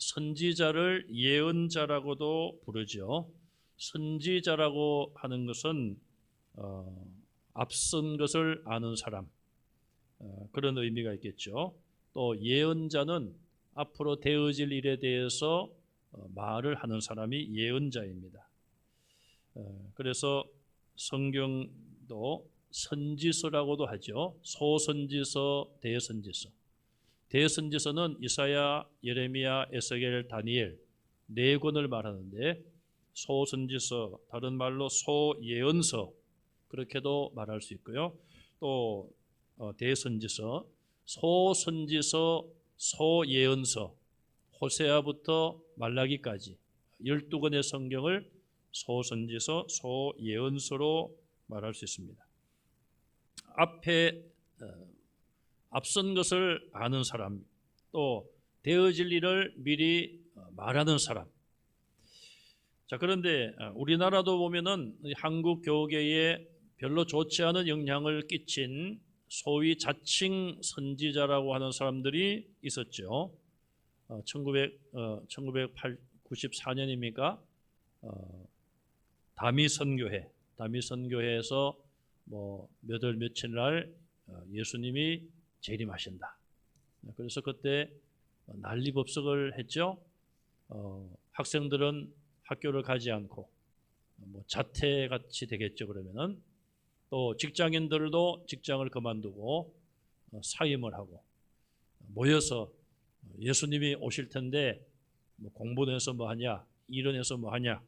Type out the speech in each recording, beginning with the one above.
선지자를 예언자라고도 부르죠. 선지자라고 하는 것은 앞선 것을 아는 사람, 그런 의미가 있겠죠. 또 예언자는 앞으로 되어질 일에 대해서 말을 하는 사람이 예언자입니다. 그래서 성경도 선지서라고도 하죠. 소선지서, 대선지서. 대선지서는 이사야, 예레미야, 에스겔, 다니엘 네 권을 말하는데, 소선지서, 다른 말로 소예언서, 그렇게도 말할 수 있고요. 또 대선지서, 소선지서, 소예언서, 호세아부터 말라기까지 12권의 성경을 소선지서, 소예언서로 말할 수 있습니다. 앞에 앞선 것을 아는 사람, 또 되어질 일을 미리 말하는 사람. 자, 그런데 우리나라도 보면은 한국 교계에 별로 좋지 않은 영향을 끼친 소위 자칭 선지자라고 하는 사람들이 있었죠. 1994년입니까? 다미선교회에서 몇 월 며칠 날 예수님이 재림하신다. 그래서 그때 난리법석을 했죠. 학생들은 학교를 가지 않고 자퇴같이 되겠죠. 그러면은 또 직장인들도 직장을 그만두고 사임을 하고 모여서 예수님이 오실 텐데 공부해서 뭐 하냐, 일원해서 뭐 하냐,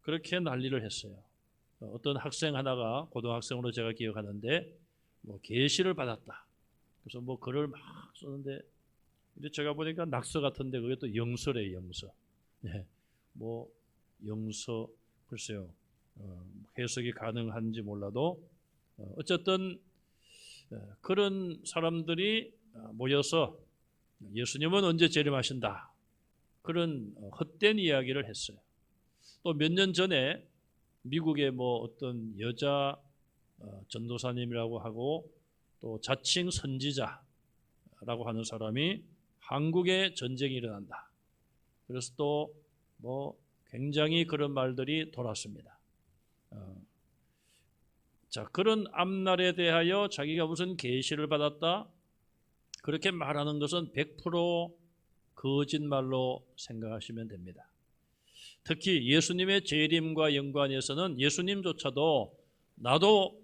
그렇게 난리를 했어요. 어떤 학생 하나가, 고등학생으로 제가 기억하는데, 계시를 받았다. 그래서 글을 막 쓰는데, 근데 제가 보니까 낙서 같은데 그게 또 영서래요, 영서. 네. 영서, 글쎄요. 해석이 가능한지 몰라도, 어쨌든 그런 사람들이 모여서 예수님은 언제 재림하신다, 그런 헛된 이야기를 했어요. 또 몇 년 전에 미국의 어떤 여자 전도사님이라고 하고 또 자칭 선지자라고 하는 사람이 한국에 전쟁이 일어난다, 그래서 또 굉장히 그런 말들이 돌았습니다. 자, 그런 앞날에 대하여 자기가 무슨 계시를 받았다, 그렇게 말하는 것은 100% 거짓말로 생각하시면 됩니다. 특히 예수님의 재림과 연관해서는 예수님조차도 나도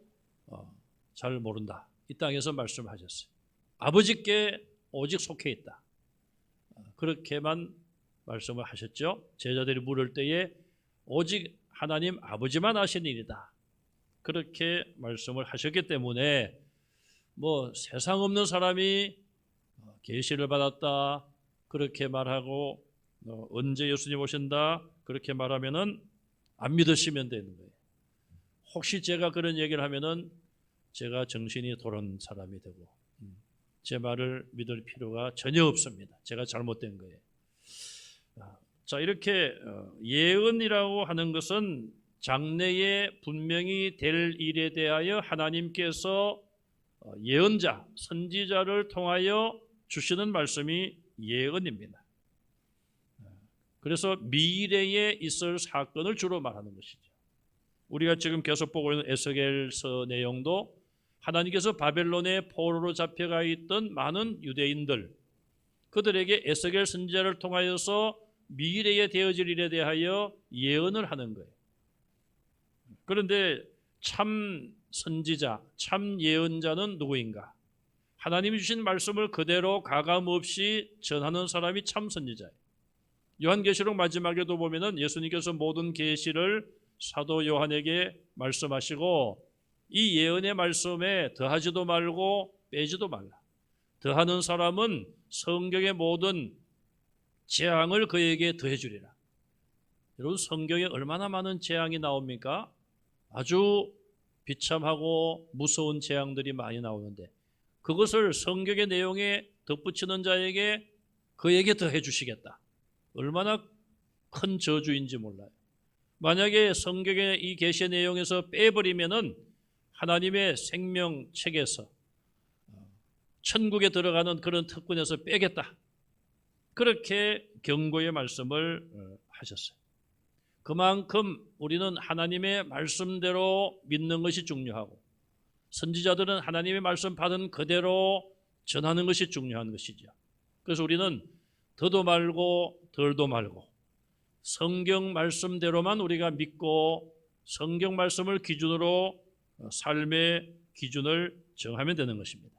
잘 모른다, 이 땅에서 말씀하셨어요. 아버지께 오직 속해 있다, 그렇게만 말씀을 하셨죠. 제자들이 물을 때에 오직 하나님 아버지만 아시는 일이다, 그렇게 말씀을 하셨기 때문에 세상 없는 사람이 계시를 받았다 그렇게 말하고 언제 예수님 오신다 그렇게 말하면은 안 믿으시면 되는 거예요. 혹시 제가 그런 얘기를 하면은 제가 정신이 돌은 사람이 되고 제 말을 믿을 필요가 전혀 없습니다. 제가 잘못된 거예요. 자, 이렇게 예언이라고 하는 것은 장래에 분명히 될 일에 대하여 하나님께서 예언자, 선지자를 통하여 주시는 말씀이 예언입니다. 그래서 미래에 있을 사건을 주로 말하는 것이죠. 우리가 지금 계속 보고 있는 에스겔서 내용도 하나님께서 바벨론의 포로로 잡혀가 있던 많은 유대인들, 그들에게 에스겔 선지자를 통하여서 미래에 되어질 일에 대하여 예언을 하는 거예요. 그런데 참 선지자, 참 예언자는 누구인가? 하나님이 주신 말씀을 그대로 가감없이 전하는 사람이 참 선지자예요. 요한계시록 마지막에도 보면은 예수님께서 모든 계시를 사도 요한에게 말씀하시고 이 예언의 말씀에 더하지도 말고 빼지도 말라. 더하는 사람은 성경의 모든 재앙을 그에게 더해 주리라. 여러분, 성경에 얼마나 많은 재앙이 나옵니까? 아주 비참하고 무서운 재앙들이 많이 나오는데 그것을 성경의 내용에 덧붙이는 자에게 그에게 더해 주시겠다. 얼마나 큰 저주인지 몰라요. 만약에 성경의 이 계시의 내용에서 빼버리면은 하나님의 생명책에서 천국에 들어가는 그런 특권에서 빼겠다. 그렇게 경고의 말씀을 하셨어요. 그만큼 우리는 하나님의 말씀대로 믿는 것이 중요하고 선지자들은 하나님의 말씀 받은 그대로 전하는 것이 중요한 것이죠. 그래서 우리는 더도 말고 덜도 말고 성경 말씀대로만 우리가 믿고 성경 말씀을 기준으로 삶의 기준을 정하면 되는 것입니다.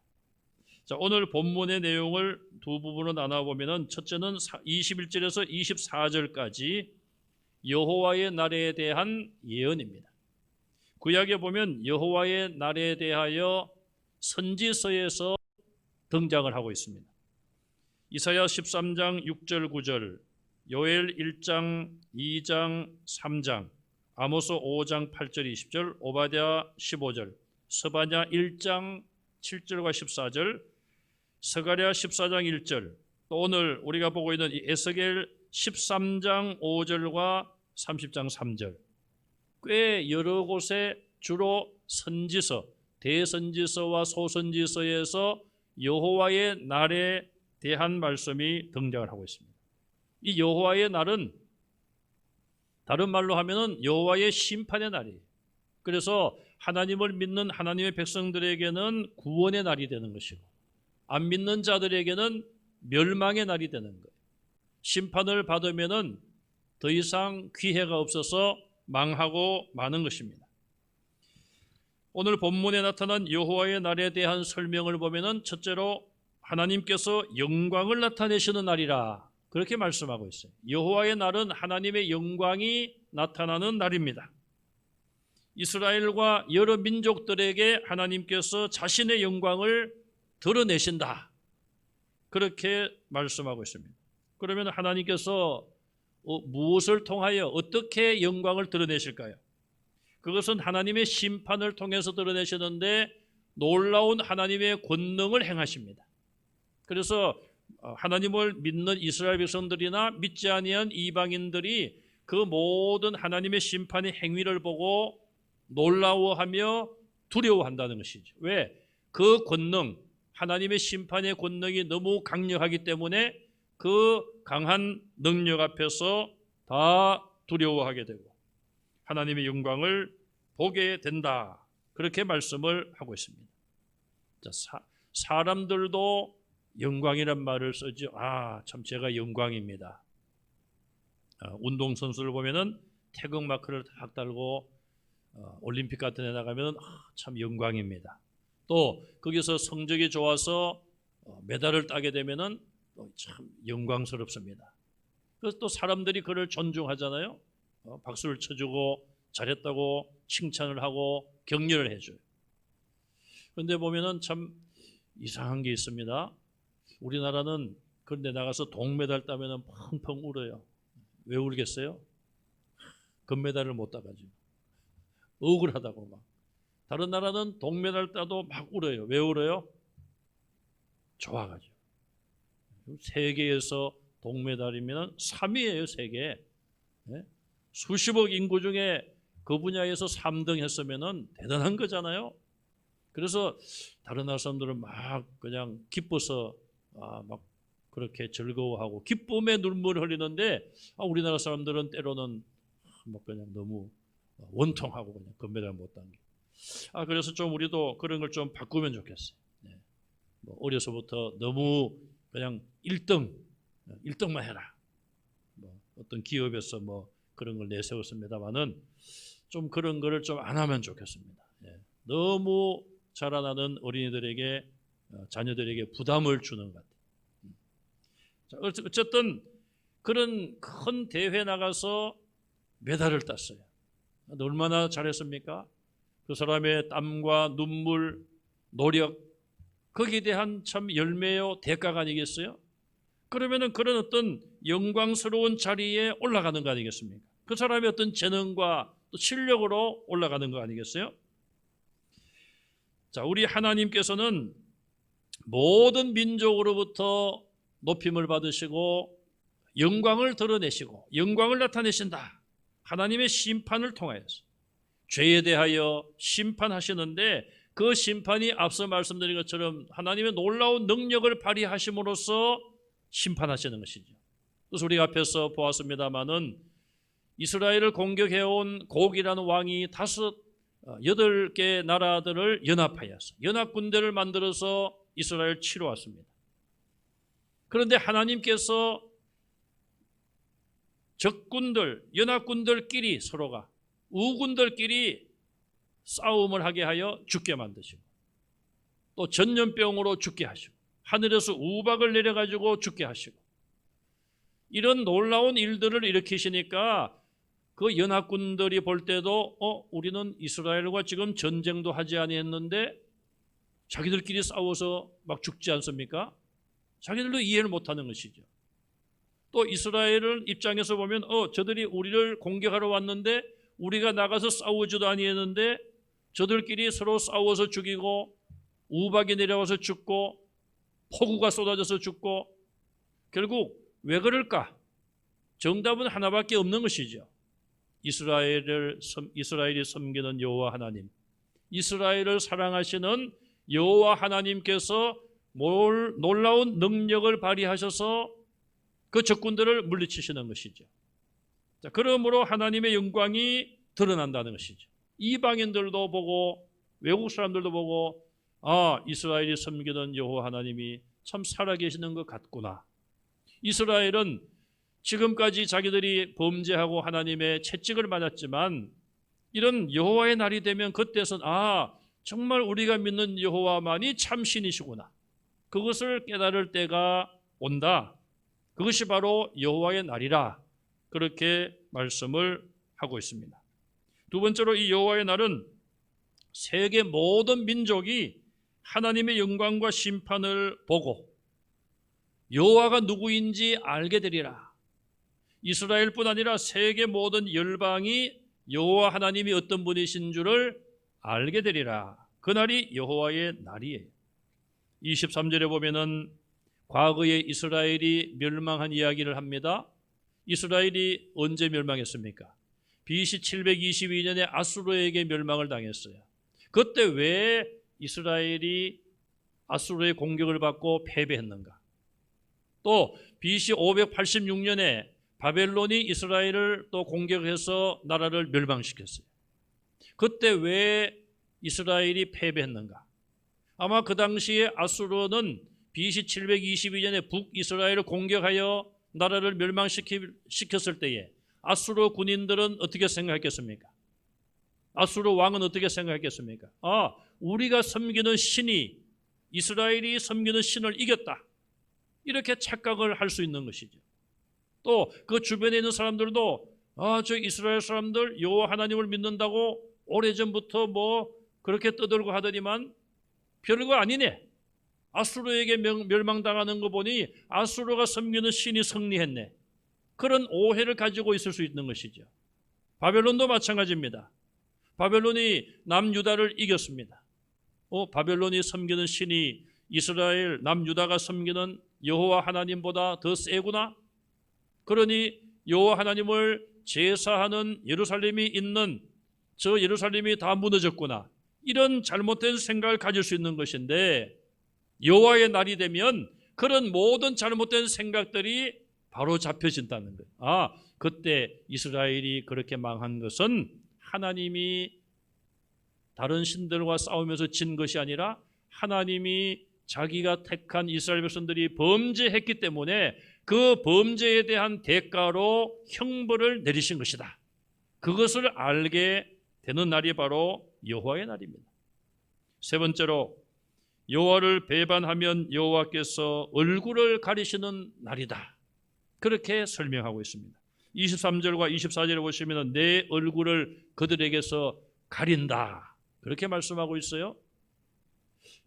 자, 오늘 본문의 내용을 두 부분으로 나눠보면 첫째는 21절에서 24절까지 여호와의 날에 대한 예언입니다. 구약에 보면 여호와의 날에 대하여 선지서에서 등장을 하고 있습니다. 이사야 13장 6절 9절, 요엘 1장 2장 3장, 아모스 5장 8절 20절, 오바댜 15절, 스바냐 1장 7절과 14절, 스가랴 14장 1절, 또 오늘 우리가 보고 있는 이 에스겔 13장 5절과 30장 3절, 꽤 여러 곳에 주로 선지서, 대선지서와 소선지서에서 여호와의 날에 대한 말씀이 등장을 하고 있습니다. 이 여호와의 날은 다른 말로 하면은 여호와의 심판의 날이에요. 그래서 하나님을 믿는 하나님의 백성들에게는 구원의 날이 되는 것이고 안 믿는 자들에게는 멸망의 날이 되는 거예요. 심판을 받으면은 더 이상 기회가 없어서 망하고 마는 것입니다. 오늘 본문에 나타난 여호와의 날에 대한 설명을 보면은 첫째로 하나님께서 영광을 나타내시는 날이라 그렇게 말씀하고 있어요. 여호와의 날은 하나님의 영광이 나타나는 날입니다. 이스라엘과 여러 민족들에게 하나님께서 자신의 영광을 드러내신다. 그렇게 말씀하고 있습니다. 그러면 하나님께서 무엇을 통하여 어떻게 영광을 드러내실까요? 그것은 하나님의 심판을 통해서 드러내시는데 놀라운 하나님의 권능을 행하십니다. 그래서 하나님을 믿는 이스라엘 백성들이나 믿지 아니한 이방인들이 그 모든 하나님의 심판의 행위를 보고 놀라워하며 두려워한다는 것이죠. 왜? 그 권능, 하나님의 심판의 권능이 너무 강력하기 때문에 그 강한 능력 앞에서 다 두려워하게 되고 하나님의 영광을 보게 된다. 그렇게 말씀을 하고 있습니다. 자, 사람들도 영광이란 말을 쓰죠. 참 제가 영광입니다. 운동선수를 보면은 태극마크를 딱 달고 올림픽 같은 데 나가면 참 영광입니다. 또 거기서 성적이 좋아서 메달을 따게 되면은 참 영광스럽습니다. 그래서 또 사람들이 그를 존중하잖아요. 박수를 쳐주고 잘했다고 칭찬을 하고 격려를 해줘요. 그런데 보면은 참 이상한 게 있습니다. 우리나라는 그런데 나가서 동메달 따면은 펑펑 울어요. 왜 울겠어요? 금메달을 못 따가지고 억울하다고 막. 다른 나라는 동메달 따도 막 울어요. 왜 울어요? 좋아가지고. 세계에서 동메달이면 3위예요, 세계. 네? 수십억 인구 중에 그 분야에서 3등 했으면은 대단한 거잖아요. 그래서 다른 나라 사람들은 막 그냥 기뻐서 막 그렇게 즐거워하고 기쁨의 눈물을 흘리는데 우리나라 사람들은 때로는 막 그냥 너무 원통하고 그냥 금메달 못 딴 게. 그래서 좀 우리도 그런 걸 좀 바꾸면 좋겠어요. 네. 어려서부터 너무 그냥 1등만 해라. 어떤 기업에서 그런 걸 내세웠습니다만은 좀 그런 거를 좀 안 하면 좋겠습니다. 네. 너무 자라나는 어린이들에게 자녀들에게 부담을 주는 것 같아요. 어쨌든 그런 큰 대회 나가서 메달을 땄어요. 얼마나 잘했습니까? 그 사람의 땀과 눈물, 노력, 거기에 대한 참 열매요 대가가 아니겠어요? 그러면은 그런 어떤 영광스러운 자리에 올라가는 거 아니겠습니까? 그 사람의 어떤 재능과 또 실력으로 올라가는 거 아니겠어요? 자, 우리 하나님께서는 모든 민족으로부터 높임을 받으시고 영광을 드러내시고 영광을 나타내신다. 하나님의 심판을 통하여서 죄에 대하여 심판하시는데 그 심판이 앞서 말씀드린 것처럼 하나님의 놀라운 능력을 발휘하심으로써 심판하시는 것이죠. 그래서 우리가 앞에서 보았습니다마는 이스라엘을 공격해온 곡이라는 왕이 8개 나라들을 연합하여서 연합군대를 만들어서 이스라엘을 치러 왔습니다. 그런데 하나님께서 적군들, 연합군들끼리 서로가 우군들끼리 싸움을 하게 하여 죽게 만드시고 또 전염병으로 죽게 하시고 하늘에서 우박을 내려가지고 죽게 하시고 이런 놀라운 일들을 일으키시니까 그 연합군들이 볼 때도 우리는 이스라엘과 지금 전쟁도 하지 아니했는데 자기들끼리 싸워서 막 죽지 않습니까? 자기들도 이해를 못하는 것이죠. 또 이스라엘 입장에서 보면 저들이 우리를 공격하러 왔는데 우리가 나가서 싸우지도 아니했는데 저들끼리 서로 싸워서 죽이고 우박이 내려와서 죽고 폭우가 쏟아져서 죽고 결국 왜 그럴까? 정답은 하나밖에 없는 것이죠. 이스라엘이 섬기는 여호와 하나님, 이스라엘을 사랑하시는 여호와 하나님께서 놀라운 능력을 발휘하셔서 그 적군들을 물리치시는 것이죠. 자, 그러므로 하나님의 영광이 드러난다는 것이죠. 이방인들도 보고 외국 사람들도 보고 이스라엘이 섬기는 여호와 하나님이 참 살아계시는 것 같구나. 이스라엘은 지금까지 자기들이 범죄하고 하나님의 채찍을 맞았지만 이런 여호와의 날이 되면 그때선 정말 우리가 믿는 여호와만이 참 신이시구나. 그것을 깨달을 때가 온다. 그것이 바로 여호와의 날이라. 그렇게 말씀을 하고 있습니다. 두 번째로 이 여호와의 날은 세계 모든 민족이 하나님의 영광과 심판을 보고 여호와가 누구인지 알게 되리라. 이스라엘뿐 아니라 세계 모든 열방이 여호와 하나님이 어떤 분이신 줄을 알게 되리라. 그날이 여호와의 날이에요. 23절에 보면은 과거에 이스라엘이 멸망한 이야기를 합니다. 이스라엘이 언제 멸망했습니까? BC 722년에 아수르에게 멸망을 당했어요. 그때 왜 이스라엘이 아수르의 공격을 받고 패배했는가? 또 BC 586년에 바벨론이 이스라엘을 또 공격해서 나라를 멸망시켰어요. 그때 왜 이스라엘이 패배했는가? 아마 그 당시에 아수르는 BC 722년에 북이스라엘을 공격하여 나라를 멸망시켰을 때에 아수르 군인들은 어떻게 생각했겠습니까? 아수르 왕은 어떻게 생각했겠습니까? 우리가 섬기는 신이 이스라엘이 섬기는 신을 이겼다. 이렇게 착각을 할 수 있는 것이죠. 또 그 주변에 있는 사람들도 저 이스라엘 사람들 여호와 하나님을 믿는다고 오래전부터 그렇게 떠들고 하더니만 별거 아니네. 아수르에게 멸망당하는 거 보니 아수르가 섬기는 신이 승리했네. 그런 오해를 가지고 있을 수 있는 것이죠. 바벨론도 마찬가지입니다. 바벨론이 남유다를 이겼습니다. 바벨론이 섬기는 신이 이스라엘 남유다가 섬기는 여호와 하나님보다 더 세구나? 그러니 여호와 하나님을 제사하는 예루살렘이 있는 저 예루살렘이 다 무너졌구나. 이런 잘못된 생각을 가질 수 있는 것인데 여호와의 날이 되면 그런 모든 잘못된 생각들이 바로 잡혀진다는 거예요. 그때 이스라엘이 그렇게 망한 것은 하나님이 다른 신들과 싸우면서 진 것이 아니라 하나님이 자기가 택한 이스라엘 백성들이 범죄했기 때문에 그 범죄에 대한 대가로 형벌을 내리신 것이다. 그것을 알게 되는 날이 바로 여호와의 날입니다. 세 번째로 여호와를 배반하면 여호와께서 얼굴을 가리시는 날이다. 그렇게 설명하고 있습니다. 23절과 24절에 보시면 내 얼굴을 그들에게서 가린다. 그렇게 말씀하고 있어요.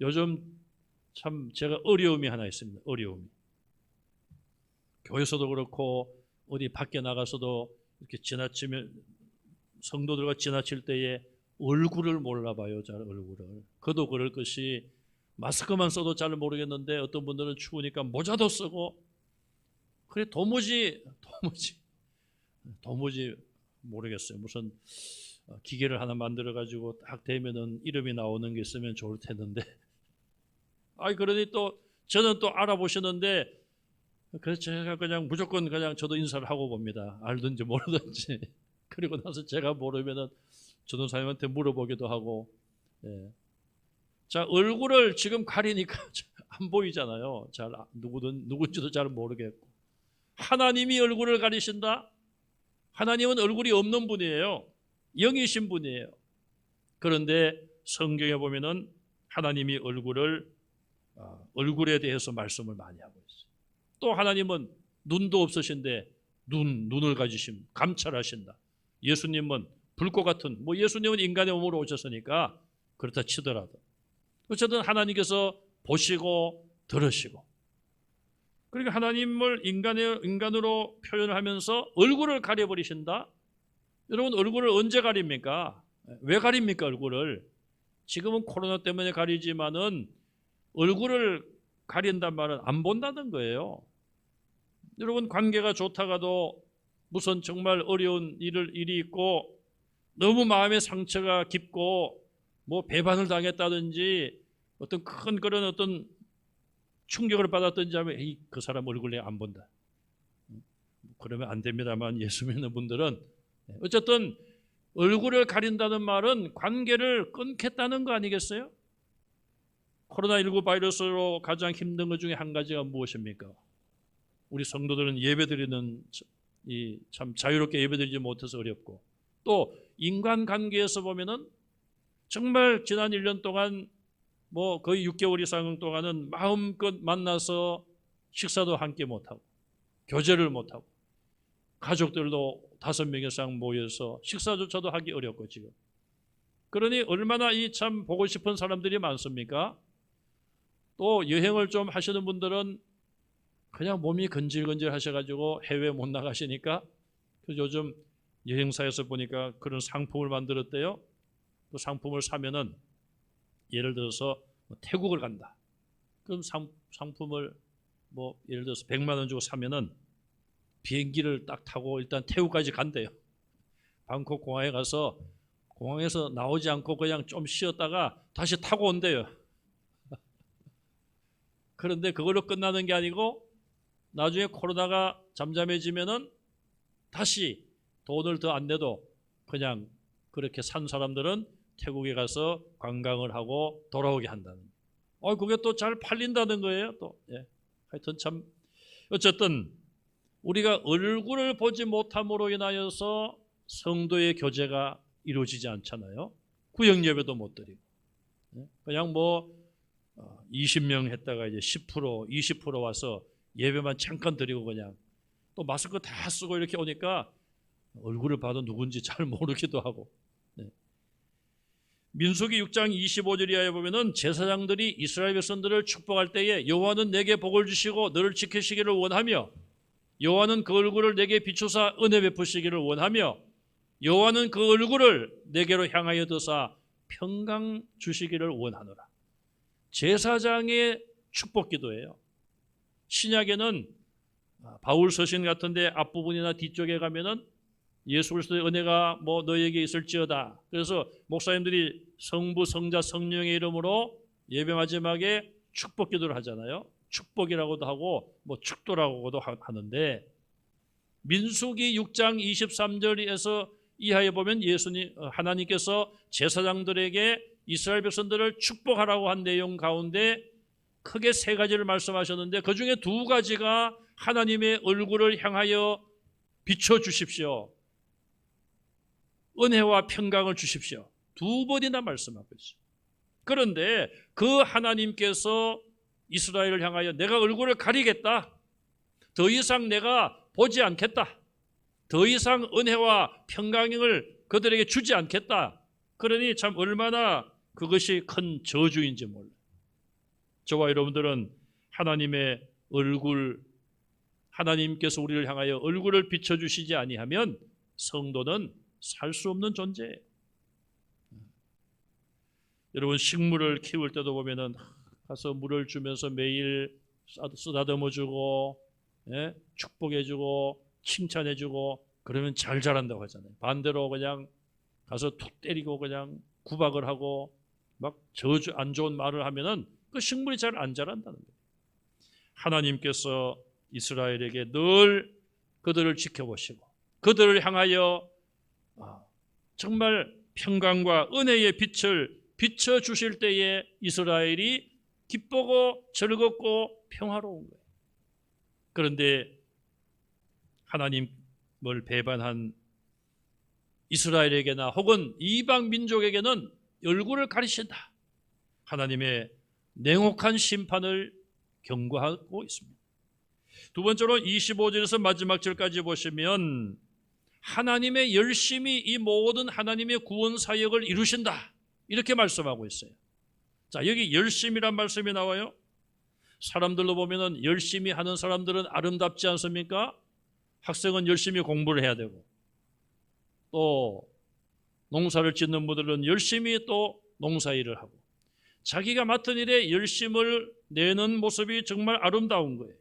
요즘 참 제가 어려움이 하나 있습니다. 어려움이. 교회에서도 그렇고 어디 밖에 나가서도 이렇게 지나치면 성도들과 지나칠 때에 얼굴을 몰라봐요. 잘 얼굴을. 그도 그럴 것이 마스크만 써도 잘 모르겠는데 어떤 분들은 추우니까 모자도 쓰고 그래 도무지 모르겠어요. 무슨 기계를 하나 만들어 가지고 딱 대면은 이름이 나오는 게 있으면 좋을 텐데. 그러니 또 저는 또 알아보시는데 그래서 제가 그냥 무조건 그냥 저도 인사를 하고 봅니다. 알든지 모르든지. 그리고 나서 제가 모르면은 전도사님한테 물어보기도 하고. 예. 자, 얼굴을 지금 가리니까 안 보이잖아요. 잘 누군지도 잘 모르겠고. 하나님이 얼굴을 가리신다? 하나님은 얼굴이 없는 분이에요. 영이신 분이에요. 그런데 성경에 보면은 하나님이 얼굴에 대해서 말씀을 많이 하고 있어요. 또 하나님은 눈도 없으신데 눈을 가지심, 감찰하신다. 예수님은 불꽃 같은, 예수님은 인간의 몸으로 오셨으니까 그렇다 치더라도 어쨌든 하나님께서 보시고 들으시고, 그러니까 하나님을 인간으로 표현을 하면서 얼굴을 가려버리신다. 여러분, 얼굴을 언제 가립니까? 왜 가립니까, 얼굴을? 지금은 코로나 때문에 가리지만은 얼굴을 가린단 말은 안 본다는 거예요. 여러분, 관계가 좋다가도 무슨 정말 어려운 일이 있고 너무 마음의 상처가 깊고 배반을 당했다든지 어떤 큰 그런 어떤 충격을 받았든지 하면 그 사람 얼굴 내가 안 본다. 그러면 안 됩니다만, 예수 믿는 분들은 어쨌든 얼굴을 가린다는 말은 관계를 끊겠다는 거 아니겠어요? 코로나19 바이러스로 가장 힘든 것 중에 한 가지가 무엇입니까? 우리 성도들은 예배드리는 참 자유롭게 예배드리지 못해서 어렵고, 또 인간관계에서 보면은 정말 지난 1년 동안 거의 6개월 이상 동안은 마음껏 만나서 식사도 함께 못하고 교제를 못하고 가족들도 5명 이상 모여서 식사조차도 하기 어렵고 지금. 그러니 얼마나 참 보고 싶은 사람들이 많습니까? 또 여행을 좀 하시는 분들은 그냥 몸이 건질건질 하셔가지고 해외 못 나가시니까 요즘 여행사에서 보니까 그런 상품을 만들었대요. 그 상품을 사면은 예를 들어서 태국을 간다. 그럼 상품을 예를 들어서 100만 원 주고 사면은 비행기를 딱 타고 일단 태국까지 간대요. 방콕 공항에 가서 공항에서 나오지 않고 그냥 좀 쉬었다가 다시 타고 온대요. 그런데 그걸로 끝나는 게 아니고 나중에 코로나가 잠잠해지면은 다시 돈을 더 안 내도 그냥 그렇게 산 사람들은 태국에 가서 관광을 하고 돌아오게 한다는. 그게 또 잘 팔린다는 거예요. 또 하여튼 참 어쨌든 우리가 얼굴을 보지 못함으로 인하여서 성도의 교제가 이루어지지 않잖아요. 구역 예배도 못 드리고 그냥 20명 했다가 이제 10%, 20% 와서 예배만 잠깐 드리고 그냥 또 마스크 다 쓰고 이렇게 오니까 얼굴을 봐도 누군지 잘 모르기도 하고. 민수기 6장 25절 이하에 보면은 제사장들이 이스라엘 백성들을 축복할 때에 여호와는 내게 복을 주시고 너를 지키시기를 원하며 여호와는 그 얼굴을 내게 비추사 은혜 베푸시기를 원하며 여호와는 그 얼굴을 내게로 향하여 드사 평강 주시기를 원하노라. 제사장의 축복 기도예요. 신약에는 바울 서신 같은데 앞부분이나 뒤쪽에 가면은 예수 그리스도의 은혜가 너에게 있을지어다. 그래서 목사님들이 성부, 성자, 성령의 이름으로 예배 마지막에 축복 기도를 하잖아요. 축복이라고도 하고 축도라고도 하는데 민수기 6장 23절에서 이하에 보면 하나님께서 제사장들에게 이스라엘 백성들을 축복하라고 한 내용 가운데 크게 3가지를 말씀하셨는데 그중에 2가지가 하나님의 얼굴을 향하여 비춰주십시오. 은혜와 평강을 주십시오. 2번이나 말씀하고 있어요. 그런데 그 하나님께서 이스라엘을 향하여 내가 얼굴을 가리겠다. 더 이상 내가 보지 않겠다. 더 이상 은혜와 평강을 그들에게 주지 않겠다. 그러니 참 얼마나 그것이 큰 저주인지 몰라요. 저와 여러분들은 하나님의 얼굴, 하나님께서 우리를 향하여 얼굴을 비춰주시지 아니하면 성도는 살 수 없는 존재예요. 여러분 식물을 키울 때도 보면은 가서 물을 주면서 매일 쓰다듬어주고 축복해주고 칭찬해주고 그러면 잘 자란다고 하잖아요. 반대로 그냥 가서 툭 때리고 그냥 구박을 하고 막 안 좋은 말을 하면은 그 식물이 잘 안 자란다는 거예요. 하나님께서 이스라엘에게 늘 그들을 지켜보시고 그들을 향하여 정말 평강과 은혜의 빛을 비춰주실 때에 이스라엘이 기쁘고 즐겁고 평화로운 거예요. 그런데 하나님을 배반한 이스라엘에게나 혹은 이방 민족에게는 얼굴을 가리신다. 하나님의 냉혹한 심판을 경고하고 있습니다. 두 번째로 25절에서 마지막 절까지 보시면 하나님의 열심히 이 모든 하나님의 구원 사역을 이루신다. 이렇게 말씀하고 있어요. 자, 여기 열심이란 말씀이 나와요. 사람들로 보면은 열심히 하는 사람들은 아름답지 않습니까? 학생은 열심히 공부를 해야 되고 또 농사를 짓는 분들은 열심히 또 농사일을 하고 자기가 맡은 일에 열심을 내는 모습이 정말 아름다운 거예요.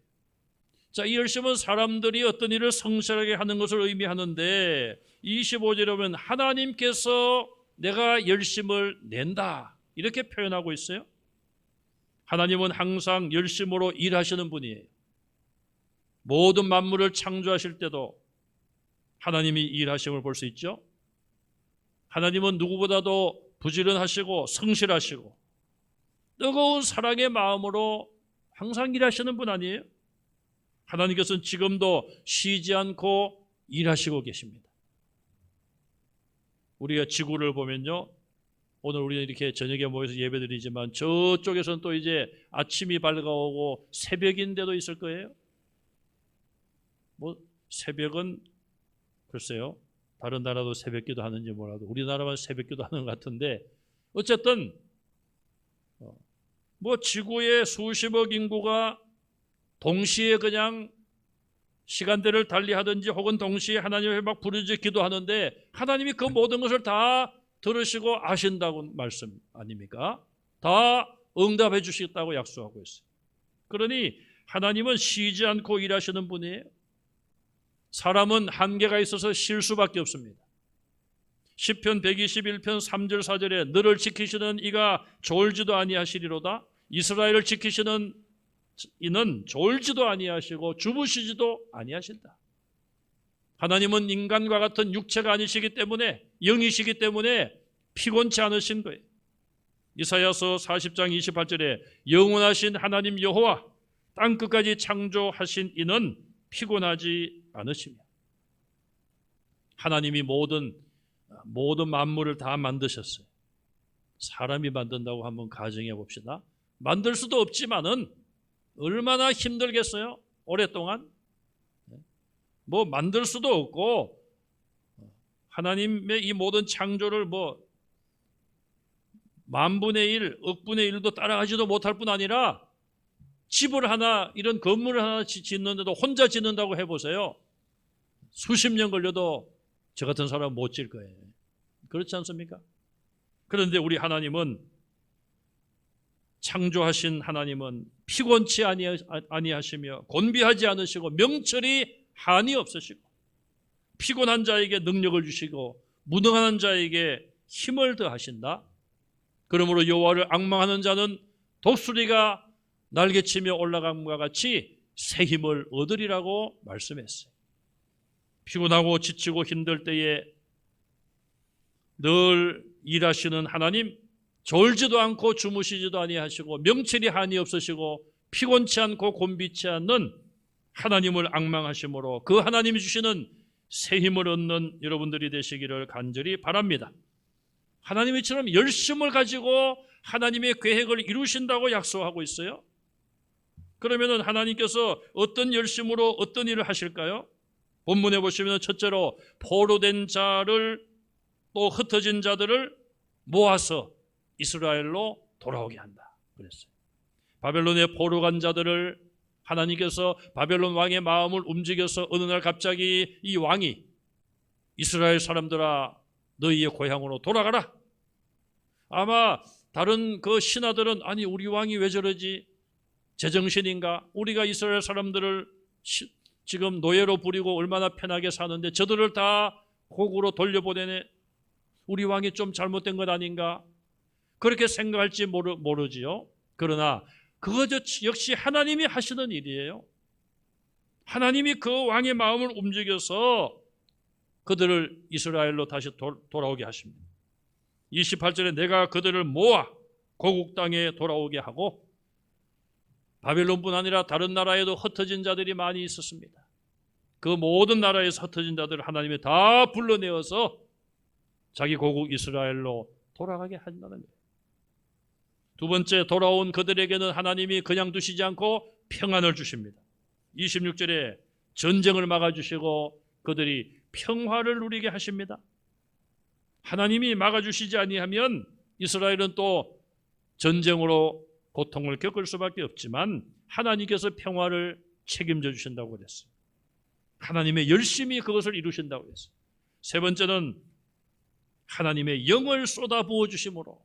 자, 이 열심은 사람들이 어떤 일을 성실하게 하는 것을 의미하는데 25절에 보면 하나님께서 내가 열심을 낸다 이렇게 표현하고 있어요. 하나님은 항상 열심으로 일하시는 분이에요. 모든 만물을 창조하실 때도 하나님이 일하심을 볼 수 있죠. 하나님은 누구보다도 부지런하시고 성실하시고 뜨거운 사랑의 마음으로 항상 일하시는 분 아니에요? 하나님께서는 지금도 쉬지 않고 일하시고 계십니다. 우리가 지구를 보면요, 오늘 우리는 이렇게 저녁에 모여서 예배드리지만 저쪽에서는 또 이제 아침이 밝아오고 새벽인데도 있을 거예요. 뭐 새벽은 글쎄요, 다른 나라도 새벽기도 하는지 몰라도 우리나라만 새벽기도 하는 것 같은데 어쨌든 뭐 지구의 수십억 인구가 동시에 그냥 시간대를 달리하든지 혹은 동시에 하나님을 막 부르짖어 기도하는데 하나님이 그 모든 것을 다 들으시고 아신다고 말씀 아닙니까? 다 응답해 주시겠다고 약속하고 있어요. 그러니 하나님은 쉬지 않고 일하시는 분이에요. 사람은 한계가 있어서 쉴 수밖에 없습니다. 시편 121편 3절 4절에 너를 지키시는 이가 졸지도 아니하시리로다. 이스라엘을 지키시는 이는 졸지도 아니하시고 주무시지도 아니하신다. 하나님은 인간과 같은 육체가 아니시기 때문에 영이시기 때문에 피곤치 않으신 거예요. 이사야서 40장 28절에 영원하신 하나님 여호와 땅 끝까지 창조하신 이는 피곤하지 않으시며 하나님이 모든 만물을 다 만드셨어요. 사람이 만든다고 한번 가정해 봅시다. 만들 수도 없지만은 얼마나 힘들겠어요? 오랫동안 뭐 만들 수도 없고 하나님의 이 모든 창조를 뭐 만분의 1, 억분의 1도 따라가지도 못할 뿐 아니라 집을 하나 이런 건물을 하나 짓는데도 혼자 짓는다고 해보세요. 수십 년 걸려도 저 같은 사람은 못 질 거예요. 그렇지 않습니까? 그런데 우리 하나님은 창조하신 하나님은 피곤치 아니하시며 곤비하지 않으시고 명철이 한이 없으시고 피곤한 자에게 능력을 주시고 무능한 자에게 힘을 더하신다. 그러므로 여호와를 앙망하는 자는 독수리가 날개치며 올라감과 같이 새 힘을 얻으리라고 말씀했어요. 피곤하고 지치고 힘들 때에 늘 일하시는 하나님, 졸지도 않고 주무시지도 아니하시고 명철이 한이 없으시고 피곤치 않고 곤비치 않는 하나님을 앙망하심으로 그 하나님이 주시는 새 힘을 얻는 여러분들이 되시기를 간절히 바랍니다. 하나님이 처럼 열심을 가지고 하나님의 계획을 이루신다고 약속하고 있어요. 그러면 하나님께서 어떤 열심으로 어떤 일을 하실까요? 본문에 보시면 첫째로 포로된 자를 또 흩어진 자들을 모아서 이스라엘로 돌아오게 한다 그랬어요. 바벨론에 포로 간 자들을 하나님께서 바벨론 왕의 마음을 움직여서 어느 날 갑자기 이 왕이 이스라엘 사람들아 너희의 고향으로 돌아가라. 아마 다른 그 신하들은 아니 우리 왕이 왜 저러지? 제정신인가? 우리가 이스라엘 사람들을 지금 노예로 부리고 얼마나 편하게 사는데 저들을 다 고국으로 돌려보내네. 우리 왕이 좀 잘못된 것 아닌가? 그렇게 생각할지 모르지요. 그러나 그것 역시 하나님이 하시는 일이에요. 하나님이 그 왕의 마음을 움직여서 그들을 이스라엘로 다시 돌아오게 하십니다. 28절에 내가 그들을 모아 고국 땅에 돌아오게 하고, 바벨론뿐 아니라 다른 나라에도 흩어진 자들이 많이 있었습니다. 그 모든 나라에서 흩어진 자들을 하나님이 다 불러내어서 자기 고국 이스라엘로 돌아가게 한다는 거예요. 두 번째, 돌아온 그들에게는 하나님이 그냥 두시지 않고 평안을 주십니다. 26절에 전쟁을 막아주시고 그들이 평화를 누리게 하십니다. 하나님이 막아주시지 아니하면 이스라엘은 또 전쟁으로 고통을 겪을 수밖에 없지만 하나님께서 평화를 책임져 주신다고 그랬어요. 하나님의 열심히 그것을 이루신다고 그랬어요. 세 번째는 하나님의 영을 쏟아 부어 주심으로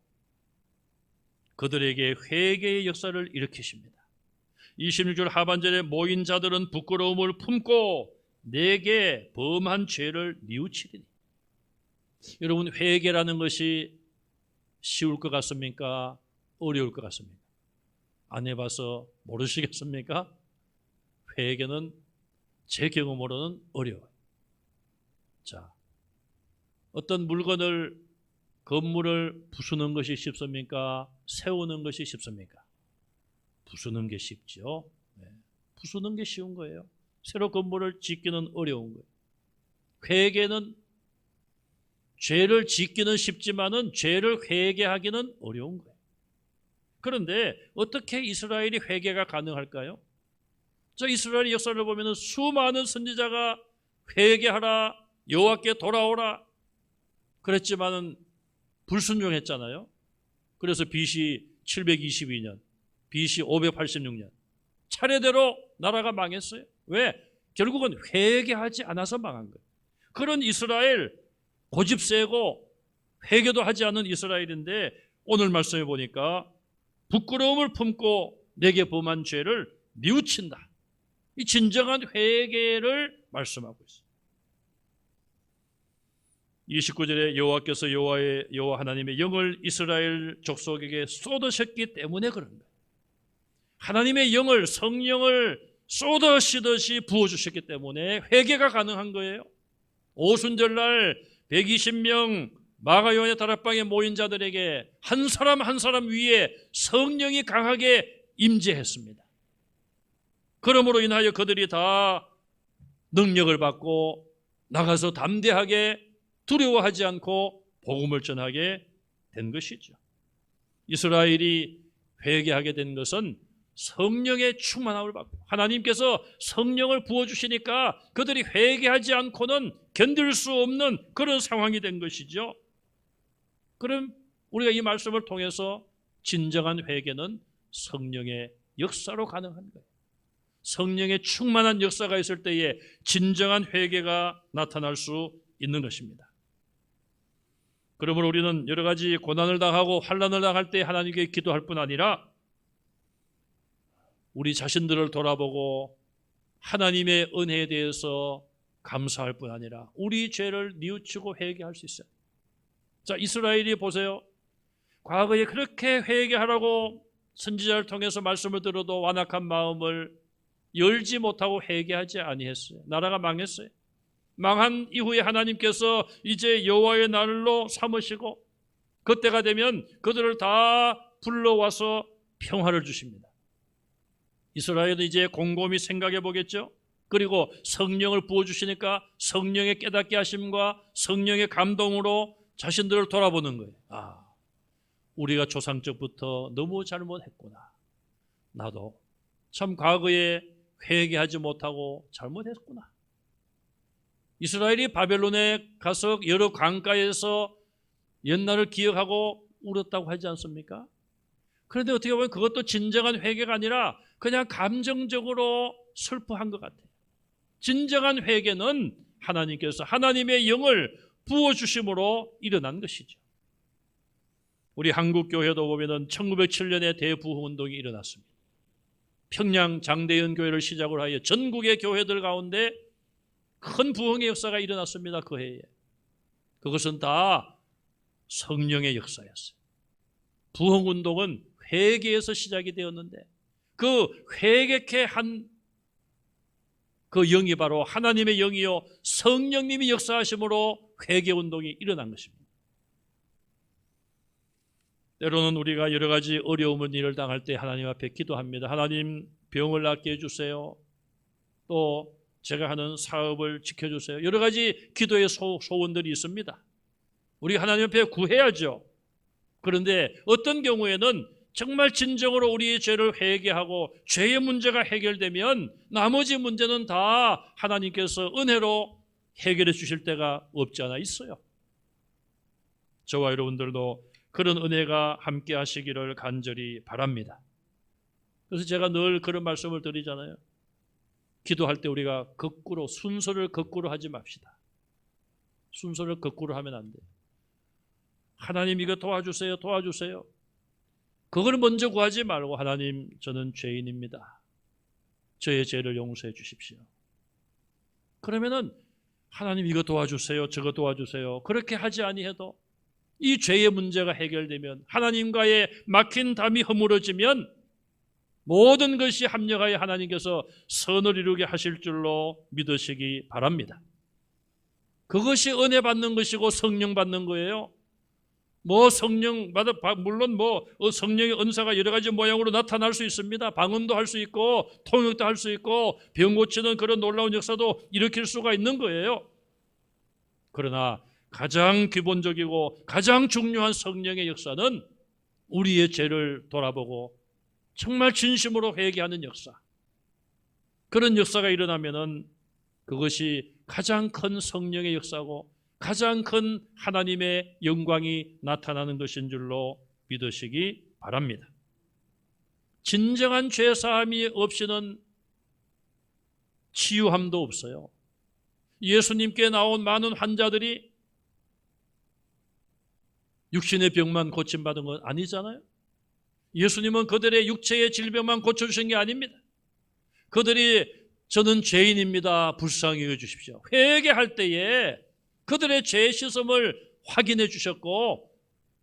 그들에게 회개의 역사를 일으키십니다. 26절 하반절에 모인 자들은 부끄러움을 품고 내게 범한 죄를 뉘우치리니. 여러분, 회개라는 것이 쉬울 것 같습니까? 어려울 것 같습니까? 안 해봐서 모르시겠습니까? 회개는 제 경험으로는 어려워요. 자, 어떤 물건을, 건물을 부수는 것이 쉽습니까? 세우는 것이 쉽습니까? 부수는 게 쉽죠. 네. 부수는 게 쉬운 거예요. 새로 건물을 짓기는 어려운 거예요. 회개는 죄를 짓기는 쉽지만은 죄를 회개하기는 어려운 거예요. 그런데 어떻게 이스라엘이 회개가 가능할까요? 저 이스라엘 역사를 보면은 수많은 선지자가 회개하라, 여호와께 돌아오라 그랬지만은 불순종했잖아요. 그래서 BC 722년, BC 586년 차례대로 나라가 망했어요. 왜? 결국은 회개하지 않아서 망한 거예요. 그런 이스라엘, 고집 세고 회개도 하지 않은 이스라엘인데 오늘 말씀해 보니까 부끄러움을 품고 내게 범한 죄를 뉘우친다. 이 진정한 회개를 말씀하고 있어요. 29절에 여호와께서 여호와 하나님의 영을 이스라엘 족속에게 쏟으셨기 때문에 그런 거예요. 하나님의 영을, 성령을 쏟으시듯이 부어주셨기 때문에 회개가 가능한 거예요. 오순절날 120명 마가요한의 다락방에 모인 자들에게 한 사람 한 사람 위에 성령이 강하게 임재했습니다. 그러므로 인하여 그들이 다 능력을 받고 나가서 담대하게 두려워하지 않고 복음을 전하게 된 것이죠. 이스라엘이 회개하게 된 것은 성령의 충만함을 받고 하나님께서 성령을 부어주시니까 그들이 회개하지 않고는 견딜 수 없는 그런 상황이 된 것이죠. 그럼 우리가 이 말씀을 통해서 진정한 회개는 성령의 역사로 가능한 거예요. 성령의 충만한 역사가 있을 때에 진정한 회개가 나타날 수 있는 것입니다. 그러므로 우리는 여러 가지 고난을 당하고 환난을 당할 때 하나님께 기도할 뿐 아니라 우리 자신들을 돌아보고 하나님의 은혜에 대해서 감사할 뿐 아니라 우리 죄를 뉘우치고 회개할 수 있어요. 자, 이스라엘이 보세요. 과거에 그렇게 회개하라고 선지자를 통해서 말씀을 들어도 완악한 마음을 열지 못하고 회개하지 아니했어요. 나라가 망했어요. 망한 이후에 하나님께서 이제 여호와의 날로 삼으시고 그때가 되면 그들을 다 불러와서 평화를 주십니다. 이스라엘은 이제 곰곰이 생각해 보겠죠. 그리고 성령을 부어주시니까 성령의 깨닫게 하심과 성령의 감동으로 자신들을 돌아보는 거예요. 아, 우리가 조상적부터 너무 잘못했구나. 나도 참 과거에 회개하지 못하고 잘못했구나. 이스라엘이 바벨론에 가서 여러 강가에서 옛날을 기억하고 울었다고 하지 않습니까? 그런데 어떻게 보면 그것도 진정한 회개가 아니라 그냥 감정적으로 슬퍼한 것 같아요. 진정한 회개는 하나님께서 하나님의 영을 부어주심으로 일어난 것이죠. 우리 한국교회도 보면 1907년에 대부흥운동이 일어났습니다. 평양 장대현 교회를 시작으로 하여 전국의 교회들 가운데 큰 부흥의 역사가 일어났습니다. 그 해에. 그것은 다 성령의 역사였어요. 부흥운동은 회개에서 시작이 되었는데 그 회개케 한 그 영이 바로 하나님의 영이요 성령님이 역사하심으로 회개운동이 일어난 것입니다. 때로는 우리가 여러 가지 어려움을 일을 당할 때 하나님 앞에 기도합니다. 하나님, 병을 낫게 해주세요. 또 제가 하는 사업을 지켜주세요. 여러 가지 기도의 소원들이 있습니다. 우리 하나님 앞에 구해야죠. 그런데 어떤 경우에는 정말 진정으로 우리의 죄를 회개하고 죄의 문제가 해결되면 나머지 문제는 다 하나님께서 은혜로 해결해 주실 때가 없지 않아 있어요. 저와 여러분들도 그런 은혜가 함께 하시기를 간절히 바랍니다. 그래서 제가 늘 그런 말씀을 드리잖아요. 기도할 때 우리가 거꾸로, 순서를 거꾸로 하지 맙시다. 순서를 거꾸로 하면 안 돼요. 하나님 이거 도와주세요, 도와주세요. 그걸 먼저 구하지 말고 하나님, 저는 죄인입니다. 저의 죄를 용서해 주십시오. 그러면은 하나님 이거 도와주세요, 저거 도와주세요. 그렇게 하지 아니해도 이 죄의 문제가 해결되면, 하나님과의 막힌 담이 허물어지면 모든 것이 합력하여 하나님께서 선을 이루게 하실 줄로 믿으시기 바랍니다. 그것이 은혜 받는 것이고 성령 받는 거예요. 물론 성령의 은사가 여러 가지 모양으로 나타날 수 있습니다. 방언도 할 수 있고 통역도 할 수 있고 병 고치는 그런 놀라운 역사도 일으킬 수가 있는 거예요. 그러나 가장 기본적이고 가장 중요한 성령의 역사는 우리의 죄를 돌아보고 정말 진심으로 회개하는 역사. 그런 역사가 일어나면은 그것이 가장 큰 성령의 역사고 가장 큰 하나님의 영광이 나타나는 것인 줄로 믿으시기 바랍니다. 진정한 죄사함이 없이는 치유함도 없어요. 예수님께 나온 많은 환자들이 육신의 병만 고침받은 건 아니잖아요. 예수님은 그들의 육체의 질병만 고쳐주신 게 아닙니다. 그들이 저는 죄인입니다, 불쌍히 여겨주십시오, 회개할 때에 그들의 죄 씻음을 확인해 주셨고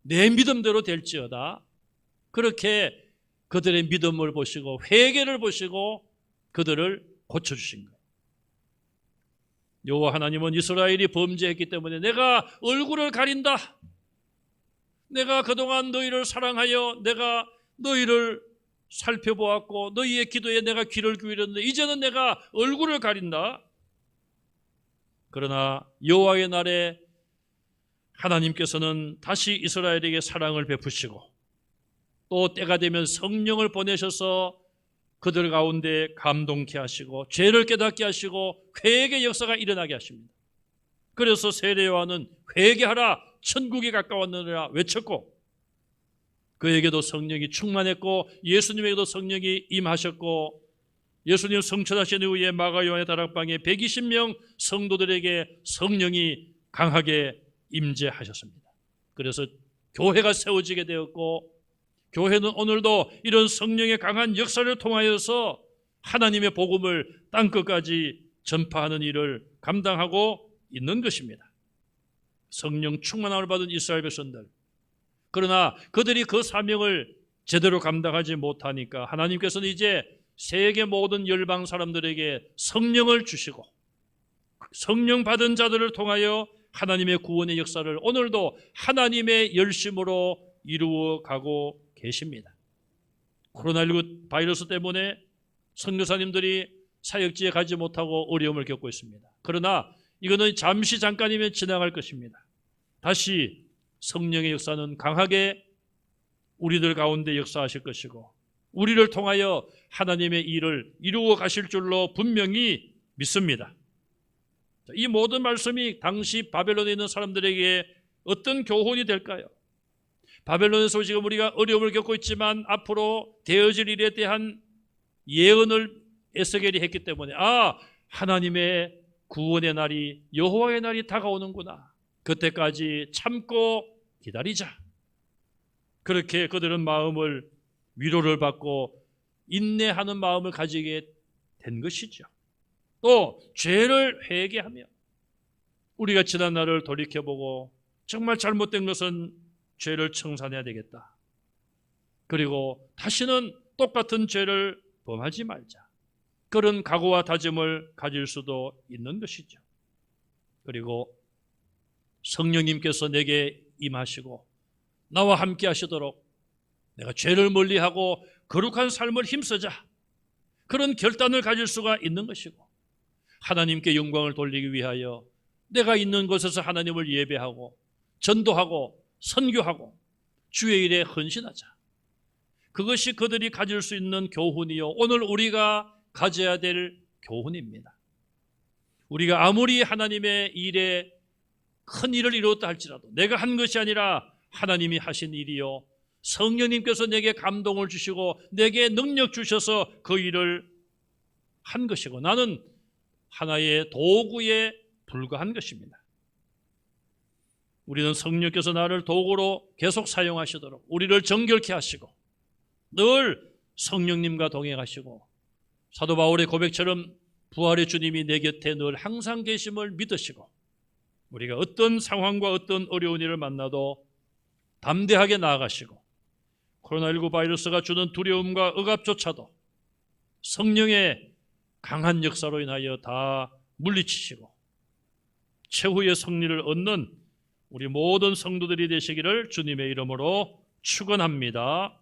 내 믿음대로 될지어다, 그렇게 그들의 믿음을 보시고 회개를 보시고 그들을 고쳐주신 거예요. 여호와 하나님은 이스라엘이 범죄했기 때문에 내가 얼굴을 가린다, 내가 그동안 너희를 사랑하여 내가 너희를 살펴보았고 너희의 기도에 내가 귀를 기울였는데 이제는 내가 얼굴을 가린다. 그러나 여호와의 날에 하나님께서는 다시 이스라엘에게 사랑을 베푸시고 또 때가 되면 성령을 보내셔서 그들 가운데 감동케 하시고 죄를 깨닫게 하시고 회개 역사가 일어나게 하십니다. 그래서 세례 요한은 회개하라, 천국이 가까웠느니라 외쳤고 그에게도 성령이 충만했고 예수님에게도 성령이 임하셨고 예수님 성천하신 이후에 마가 요한의 다락방에 120명 성도들에게 성령이 강하게 임재하셨습니다. 그래서 교회가 세워지게 되었고 교회는 오늘도 이런 성령의 강한 역사를 통하여서 하나님의 복음을 땅끝까지 전파하는 일을 감당하고 있는 것입니다. 성령 충만함을 받은 이스라엘 백성들, 그러나 그들이 그 사명을 제대로 감당하지 못하니까 하나님께서는 이제 세계 모든 열방 사람들에게 성령을 주시고 성령 받은 자들을 통하여 하나님의 구원의 역사를 오늘도 하나님의 열심으로 이루어가고 계십니다. 코로나19 바이러스 때문에 선교사님들이 사역지에 가지 못하고 어려움을 겪고 있습니다. 그러나 이거는 잠깐이면 지나갈 것입니다. 다시 성령의 역사는 강하게 우리들 가운데 역사하실 것이고 우리를 통하여 하나님의 일을 이루어 가실 줄로 분명히 믿습니다. 이 모든 말씀이 당시 바벨론에 있는 사람들에게 어떤 교훈이 될까요? 바벨론에서 지금 우리가 어려움을 겪고 있지만 앞으로 되어질 일에 대한 예언을 에스겔이 했기 때문에 하나님의 구원의 날이, 여호와의 날이 다가오는구나, 그때까지 참고 기다리자. 그렇게 그들은 마음을 위로를 받고 인내하는 마음을 가지게 된 것이죠. 또 죄를 회개하며 우리가 지난 날을 돌이켜보고 정말 잘못된 것은 죄를 청산해야 되겠다. 그리고 다시는 똑같은 죄를 범하지 말자. 그런 각오와 다짐을 가질 수도 있는 것이죠. 그리고 성령님께서 내게 임하시고 나와 함께 하시도록 내가 죄를 멀리하고 거룩한 삶을 힘쓰자, 그런 결단을 가질 수가 있는 것이고, 하나님께 영광을 돌리기 위하여 내가 있는 곳에서 하나님을 예배하고 전도하고 선교하고 주의 일에 헌신하자. 그것이 그들이 가질 수 있는 교훈이요, 오늘 우리가 가져야 될 교훈입니다. 우리가 아무리 하나님의 일에 큰 일을 이루었다 할지라도 내가 한 것이 아니라 하나님이 하신 일이요, 성령님께서 내게 감동을 주시고 내게 능력 주셔서 그 일을 한 것이고 나는 하나의 도구에 불과한 것입니다. 우리는 성령께서 나를 도구로 계속 사용하시도록 우리를 정결케 하시고 늘 성령님과 동행하시고 사도 바울의 고백처럼 부활의 주님이 내 곁에 늘 항상 계심을 믿으시고 우리가 어떤 상황과 어떤 어려운 일을 만나도 담대하게 나아가시고 코로나19 바이러스가 주는 두려움과 억압조차도 성령의 강한 역사로 인하여 다 물리치시고 최후의 승리를 얻는 우리 모든 성도들이 되시기를 주님의 이름으로 축원합니다.